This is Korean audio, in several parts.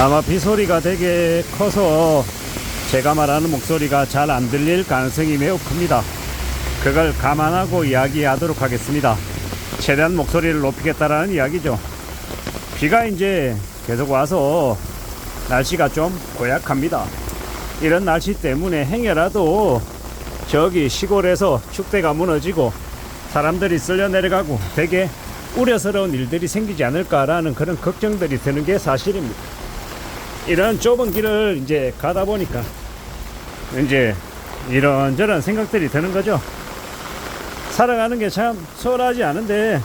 아마 빗소리가 되게 커서 제가 말하는 목소리가 잘 안 들릴 가능성이 매우 큽니다. 그걸 감안하고 이야기하도록 하겠습니다. 최대한 목소리를 높이겠다라는 이야기죠. 비가 이제 계속 와서 날씨가 좀 고약합니다. 이런 날씨 때문에 행여라도 저기 시골에서 축대가 무너지고 사람들이 쓸려 내려가고 되게 우려스러운 일들이 생기지 않을까라는 그런 걱정들이 드는 게 사실입니다. 이런 좁은 길을 이제 가다 보니까 이제 이런저런 생각들이 드는 거죠. 살아가는 게 참 수월하지 않은데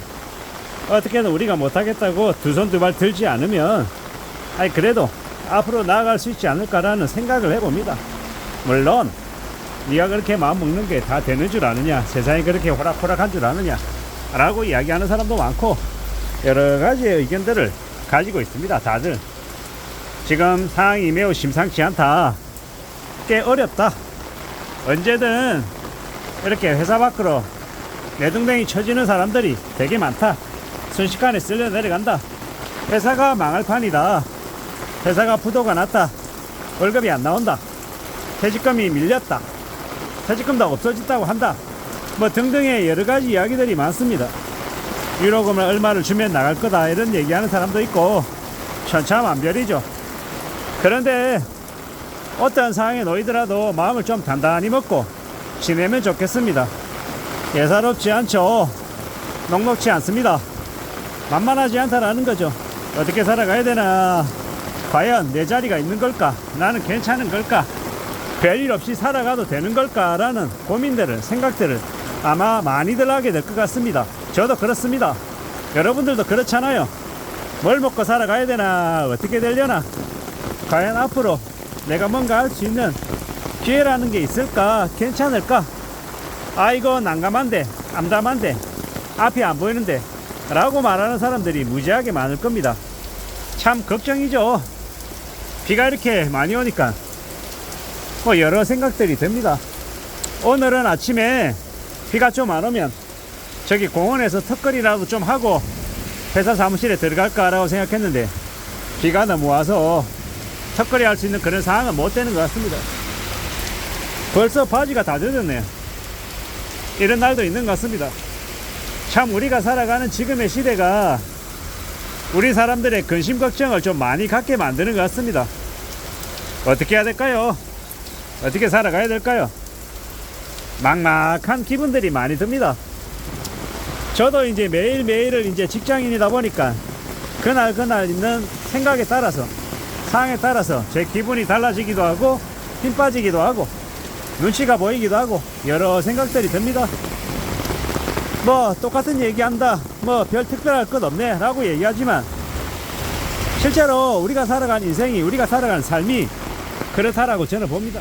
어떻게든 우리가 못하겠다고 두 손 두 발 들지 않으면 그래도 앞으로 나아갈 수 있지 않을까라는 생각을 해봅니다. 물론 네가 그렇게 마음 먹는 게 다 되는 줄 아느냐, 세상이 그렇게 호락호락한 줄 아느냐 라고 이야기하는 사람도 많고 여러 가지의 의견들을 가지고 있습니다. 다들 지금 상황이 매우 심상치 않다, 꽤 어렵다, 언제든 이렇게 회사 밖으로 내동댕이 쳐지는 사람들이 되게 많다, 순식간에 쓸려 내려간다, 회사가 망할 판이다, 회사가 부도가 났다, 월급이 안 나온다, 퇴직금이 밀렸다, 퇴직금도 없어졌다고 한다, 뭐 등등의 여러가지 이야기들이 많습니다. 유로금을 얼마를 주면 나갈 거다 이런 얘기하는 사람도 있고 천차만별이죠. 그런데 어떤 상황에 놓이더라도 마음을 좀 단단히 먹고 지내면 좋겠습니다. 예사롭지 않죠. 녹록지 않습니다. 만만하지 않다라는 거죠. 어떻게 살아가야 되나, 과연 내 자리가 있는 걸까, 나는 괜찮은 걸까, 별일 없이 살아가도 되는 걸까 라는 고민들을, 생각들을 아마 많이들 하게 될 것 같습니다. 저도 그렇습니다. 여러분들도 그렇잖아요. 뭘 먹고 살아가야 되나, 어떻게 되려나, 과연 앞으로 내가 뭔가 할 수 있는 기회라는 게 있을까, 괜찮을까, 이거 난감한데, 암담한데, 앞이 안 보이는데 라고 말하는 사람들이 무지하게 많을 겁니다. 참 걱정이죠. 비가 이렇게 많이 오니까 여러 생각들이 듭니다. 오늘은 아침에 비가 좀 안 오면 저기 공원에서 턱걸이라도 좀 하고 회사 사무실에 들어갈까라고 생각했는데 비가 너무 와서 턱걸이 할 수 있는 그런 상황은 못 되는 것 같습니다. 벌써 바지가 다 젖었네요. 이런 날도 있는 것 같습니다. 참 우리가 살아가는 지금의 시대가 우리 사람들의 근심 걱정을 좀 많이 갖게 만드는 것 같습니다. 어떻게 해야 될까요? 어떻게 살아가야 될까요? 막막한 기분들이 많이 듭니다. 저도 이제 매일매일을 이제 직장인이다 보니까 그날 있는 생각에 따라서, 상황에 따라서 제 기분이 달라지기도 하고 힘 빠지기도 하고 눈치가 보이기도 하고 여러 생각들이 듭니다. 뭐 똑같은 얘기한다, 뭐 별 특별할 것 없네 라고 얘기하지만 실제로 우리가 살아가는 인생이, 우리가 살아가는 삶이 그렇다라고 저는 봅니다.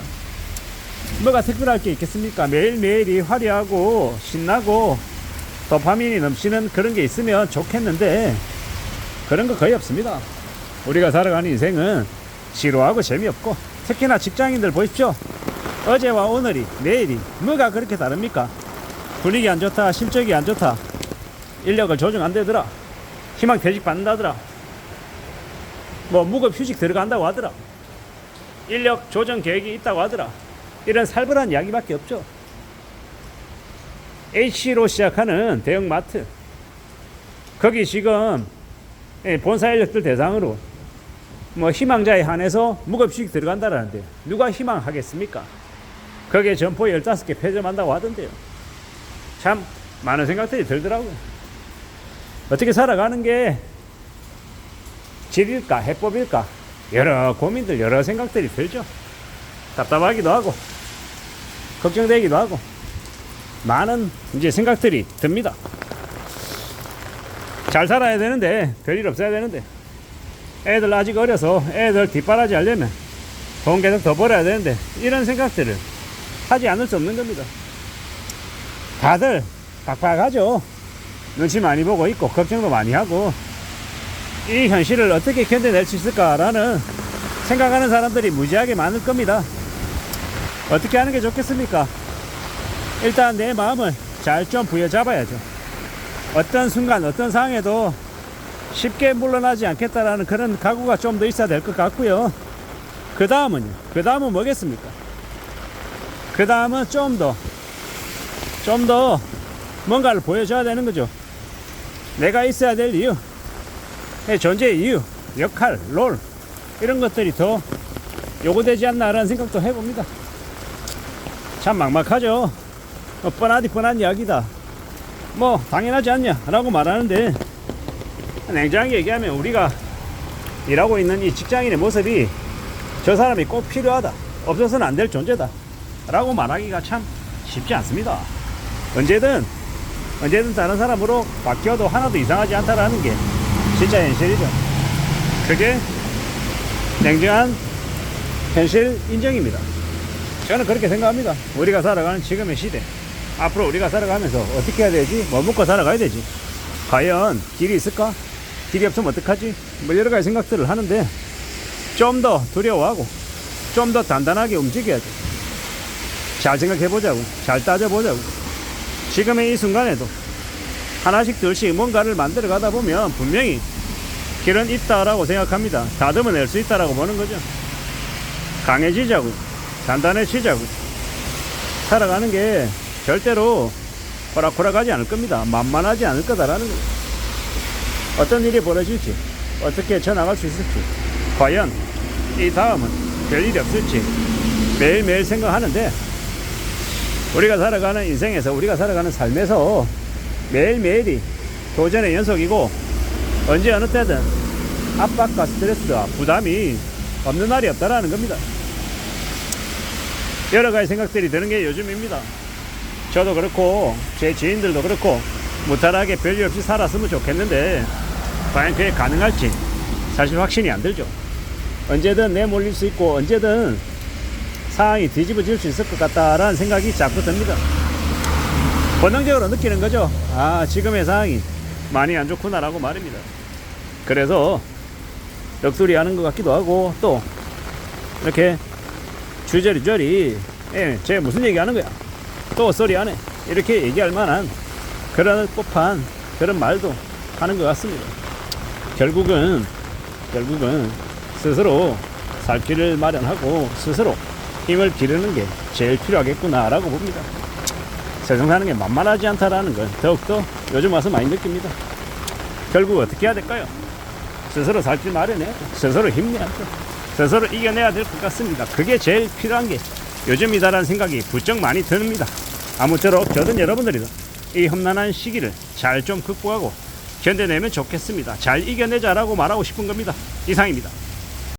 뭐가 특별할 게 있겠습니까? 매일매일이 화려하고 신나고 도파민이 넘치는 그런 게 있으면 좋겠는데 그런 거 거의 없습니다. 우리가 살아가는 인생은 지루하고 재미없고, 특히나 직장인들 보십시오. 어제와 오늘이, 내일이 뭐가 그렇게 다릅니까? 분위기 안 좋다, 실적이 안 좋다, 인력을 조정 안 되더라, 희망 퇴직 받는다더라, 뭐 무급 휴직 들어간다고 하더라, 인력 조정 계획이 있다고 하더라, 이런 살벌한 이야기밖에 없죠. H로 시작하는 대형마트, 거기 지금 본사 인력들 대상으로 뭐 희망자에 한해서 무급휴직 들어간다라는데 누가 희망하겠습니까? 거기에 점포 15개 폐점한다고 하던데요. 참 많은 생각들이 들더라고요. 어떻게 살아가는 게 질일까, 해법일까, 여러 고민들, 여러 생각들이 들죠. 답답하기도 하고 걱정되기도 하고 많은 이제 생각들이 듭니다. 잘 살아야 되는데, 별일 없어야 되는데, 애들 아직 어려서 애들 뒷바라지 하려면 돈 계속 더 벌어야 되는데, 이런 생각들을 하지 않을 수 없는 겁니다. 다들 빡빡하죠. 눈치 많이 보고 있고 걱정도 많이 하고, 이 현실을 어떻게 견뎌낼 수 있을까라는 생각하는 사람들이 무지하게 많을 겁니다. 어떻게 하는 게 좋겠습니까? 일단 내 마음을 잘 좀 부여잡아야죠. 어떤 순간, 어떤 상황에도 쉽게 물러나지 않겠다라는 그런 각오가 좀 더 있어야 될 것 같고요. 그 다음은요. 그 다음은 뭐겠습니까? 그 다음은 좀 더 뭔가를 보여줘야 되는 거죠. 내가 있어야 될 이유, 내 존재의 이유, 역할, 롤, 이런 것들이 더 요구되지 않나라는 생각도 해봅니다. 참 막막하죠. 뻔한 이야기다. 뭐 당연하지 않냐 라고 말하는데, 냉정하게 얘기하면 우리가 일하고 있는 이 직장인의 모습이 저 사람이 꼭 필요하다, 없어서는 안 될 존재다 라고 말하기가 참 쉽지 않습니다. 언제든 다른 사람으로 바뀌어도 하나도 이상하지 않다라는 게 진짜 현실이죠. 그게 냉정한 현실 인정입니다. 저는 그렇게 생각합니다. 우리가 살아가는 지금의 시대, 앞으로 우리가 살아가면서 어떻게 해야 되지? 뭐 먹고 살아가야 되지? 과연 길이 있을까? 길이 없으면 어떡하지? 뭐 여러 가지 생각들을 하는데, 좀 더 두려워하고 좀 더 단단하게 움직여야죠. 잘 생각해보자고, 잘 따져보자고. 지금의 이 순간에도 하나씩 둘씩 뭔가를 만들어 가다 보면 분명히 길은 있다라고 생각합니다. 다듬어낼 수 있다라고 보는 거죠. 강해지자고, 단단해지자고. 살아가는 게 절대로 호락호락하지 않을 겁니다. 만만하지 않을 거다라는 거죠. 어떤 일이 벌어질지, 어떻게 쳐나갈 수 있을지, 과연 이 다음은 별일이 없을지 매일매일 생각하는데, 우리가 살아가는 인생에서, 우리가 살아가는 삶에서 매일매일이 도전의 연속이고, 언제 어느 때든 압박과 스트레스와 부담이 없는 날이 없다라는 겁니다. 여러 가지 생각들이 드는 게 요즘입니다. 저도 그렇고 제 지인들도 그렇고 무탈하게 별일 없이 살았으면 좋겠는데, 과연 그게 가능할지 사실 확신이 안 들죠. 언제든 내몰릴 수 있고 언제든 상황이 뒤집어질 수 있을 것 같다라는 생각이 자꾸 듭니다. 본능적으로 느끼는 거죠. 아, 지금의 상황이 많이 안 좋구나라고 말입니다. 그래서 넋두리 하는 것 같기도 하고, 또 이렇게 주저리저리 쟤 무슨 얘기 하는 거야, 또 쏘리 하네, 이렇게 얘기할 만한 그런 법한 그런 말도 하는 것 같습니다. 결국은 스스로 살 길을 마련하고 스스로 힘을 기르는 게 제일 필요하겠구나 라고 봅니다. 세상 사는 게 만만하지 않다라는 걸 더욱더 요즘 와서 많이 느낍니다. 결국 어떻게 해야 될까요? 스스로 살 길 마련해야죠. 스스로 힘내야죠. 스스로 이겨내야 될 것 같습니다. 그게 제일 필요한 게 요즘이다라는 생각이 부쩍 많이 듭니다. 아무쪼록 저든 여러분들이도 이 험난한 시기를 잘 좀 극복하고 견뎌내면 좋겠습니다. 잘 이겨내자라고 말하고 싶은 겁니다. 이상입니다.